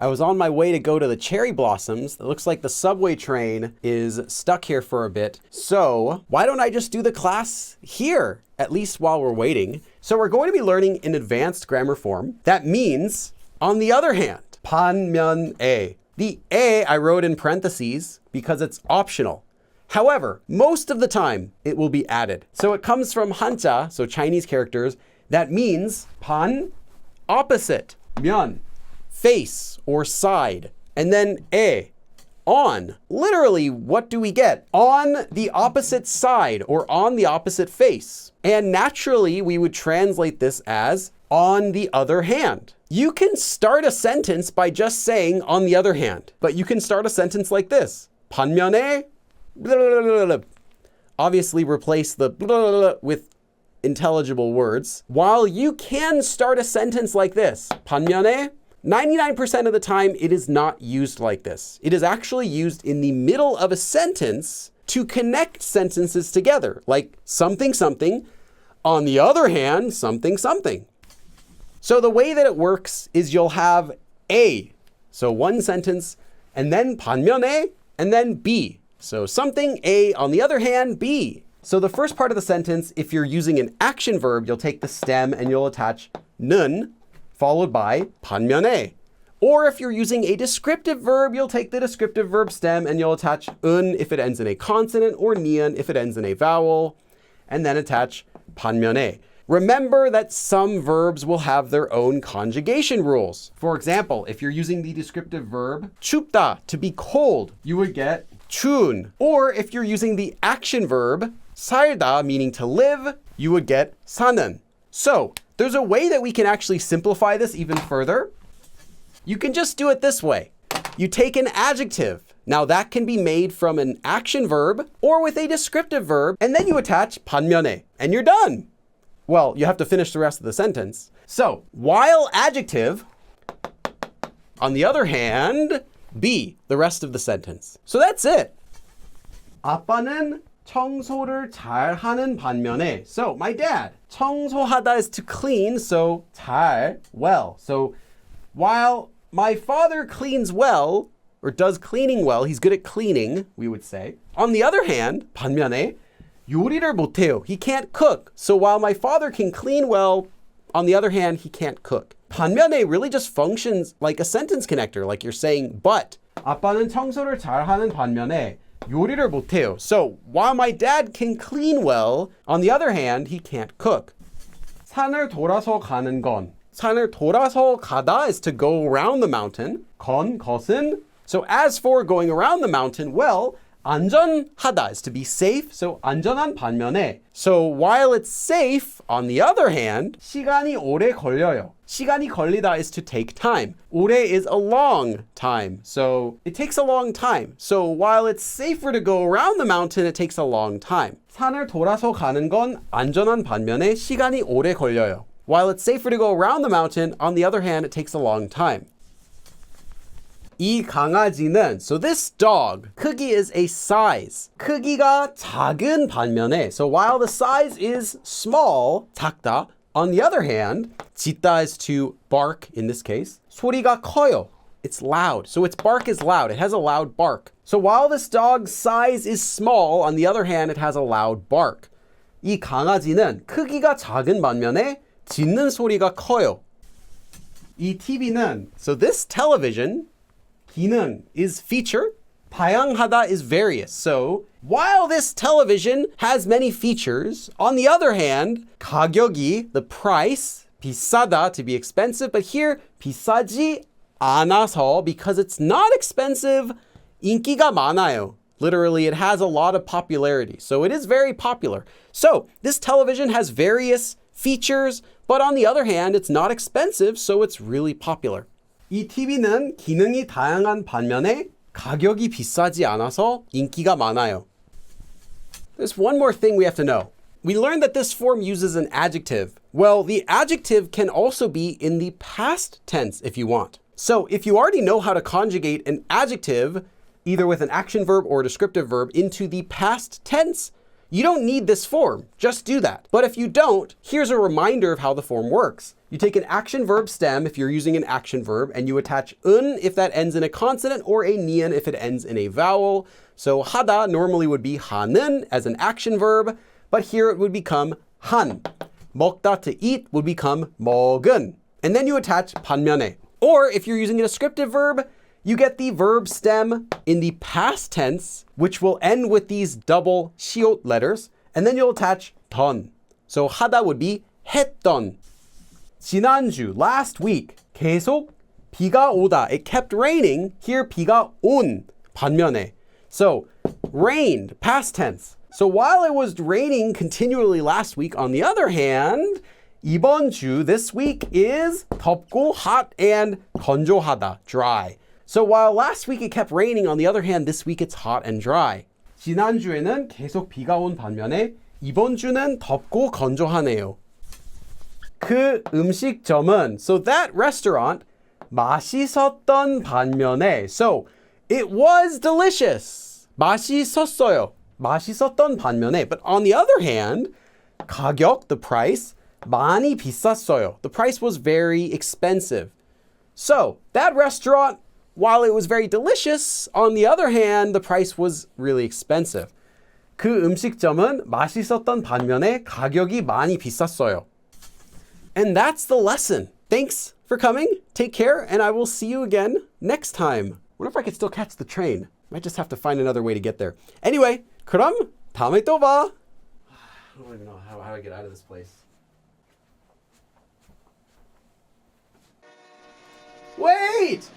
I was on my way to go to the cherry blossoms. It looks like the subway train is stuck here for a bit. So why don't I just do the class here, at least while we're waiting? So we're going to be learning in advanced grammar form. That means, on the other hand, 반면에. The 에 I wrote in parentheses because it's optional. However, most of the time it will be added. So it comes from 한자, so Chinese characters. That means 반, opposite, 면, face or side. And then 에, on. Literally, what do we get? On the opposite side or on the opposite face. And naturally, we would translate this as on the other hand. You can start a sentence by just saying on the other hand, but you can start a sentence like this. 반면에 blah, blah, blah, blah. Obviously replace the blah, blah, blah with intelligible words. While you can start a sentence like this, 반면에, 99% of the time it is not used like this. It is actually used in the middle of a sentence to connect sentences together, like something something, on the other hand, something something. So the way that it works is you'll have A, so one sentence, and then 반면에, and then B. So something A, on the other hand, B. So the first part of the sentence, if you're using an action verb, you'll take the stem and you'll attach 는, followed by 반면에. Or if you're using a descriptive verb, you'll take the descriptive verb stem and you'll attach 은 if it ends in a consonant or 니은 if it ends in a vowel, and then attach 반면에. Remember that some verbs will have their own conjugation rules. For example, if you're using the descriptive verb 춥다, to be cold, you would get 추운. Or if you're using the action verb 살다, meaning to live, you would get 사는. So there's a way that we can actually simplify this even further. You can just do it this way. You take an adjective. Now that can be made from an action verb or with a descriptive verb, and then you attach 반면에, and you're done. Well, you have to finish the rest of the sentence. So, while adjective, on the other hand, be the rest of the sentence. So that's it. 아빠는 청소를 잘하는 반면에. So, my dad, 청소하다 is to clean, so 잘, well. So, while my father cleans well, or does cleaning well, he's good at cleaning, we would say. On the other hand, 반면에, 요리를 못해요. He can't cook. So while my father can clean well, on the other hand, he can't cook. 반면에 really just functions like a sentence connector, like you're saying, but. 아빠는 청소를 잘하는 반면에 요리를 못해요. So while my dad can clean well, on the other hand, he can't cook. 산을 돌아서 가는 건. 산을 돌아서 가다 is to go around the mountain. 건, 것은. So as for going around the mountain, well, 안전하다 is to be safe, so 안전한 반면에. So while it's safe, on the other hand, 시간이 오래 걸려요. 시간이 걸리다 is to take time. 오래 is a long time, so it takes a long time. So while it's safer to go around the mountain, it takes a long time. 산을 돌아서 가는 건 안전한 반면에 시간이 오래 걸려요. While it's safer to go around the mountain, on the other hand, it takes a long time. 이 강아지는, so this dog, 크기 is a size. 크기가 작은 반면에, so while the size is small, 작다, on the other hand, 짖다 is to bark in this case. 소리가 커요. It's loud. So its bark is loud. It has a loud bark. So while this dog's size is small, on the other hand, it has a loud bark. 이 강아지는 크기가 작은 반면에 짖는 소리가 커요. 이 TV는, so this television, 기능 is feature, 다양하다 is various. So while this television has many features, on the other hand, 가격이, the price, 비싸다 to be expensive, but here 비싸지 않아서, because it's not expensive, 인기가 많아요. Literally, it has a lot of popularity. So it is very popular. So this television has various features, but on the other hand, it's not expensive, so it's really popular. 이 TV는 기능이 다양한 반면에 가격이 비싸지 않아서 인기가 많아요. There's one more thing we have to know. We learned that this form uses an adjective. Well, the adjective can also be in the past tense if you want. So if you already know how to conjugate an adjective, either with an action verb or a descriptive verb, into the past tense, You don't need this form, just do that. But if you don't, here's a reminder of how the form works. You take an action verb stem if you're using an action verb, and you attach un if that ends in a consonant or a nian if it ends in a vowel. So 하다 normally would be 하는 as an action verb, but here it would become 한. 먹다 to eat would become 먹은. And then you attach 반면에. Or if you're using a descriptive verb, you get the verb stem in the past tense, which will end with these double 시옷 letters, and then you'll attach 던. So 하다 would be 했던. 지난주, last week, 계속 비가 오다. It kept raining. Here, 비가 온, 반면에. So, rained, past tense. So while it was raining continually last week, on the other hand, 이번 주, this week, is 덥고, hot, and 건조하다, dry. So while last week it kept raining, on the other hand, this week it's hot and dry. 지난주에는 계속 비가 온 반면에 이번 주는 덥고 건조하네요. 그 음식점은, so that restaurant, 맛있었던 반면에, so it was delicious. 맛있었어요. 맛있었던 반면에, but on the other hand, 가격, the price, 많이 비쌌어요. The price was very expensive. So that restaurant, while it was very delicious, on the other hand, the price was really expensive. 그 음식점은 맛있었던 반면에 가격이 많이 비쌌어요. And that's the lesson. Thanks for coming. Take care, and I will see you again next time. What if I could still catch the train? Might just have to find another way to get there. Anyway, 그럼 다음에 또 봐. I don't even know how I get out of this place. Wait!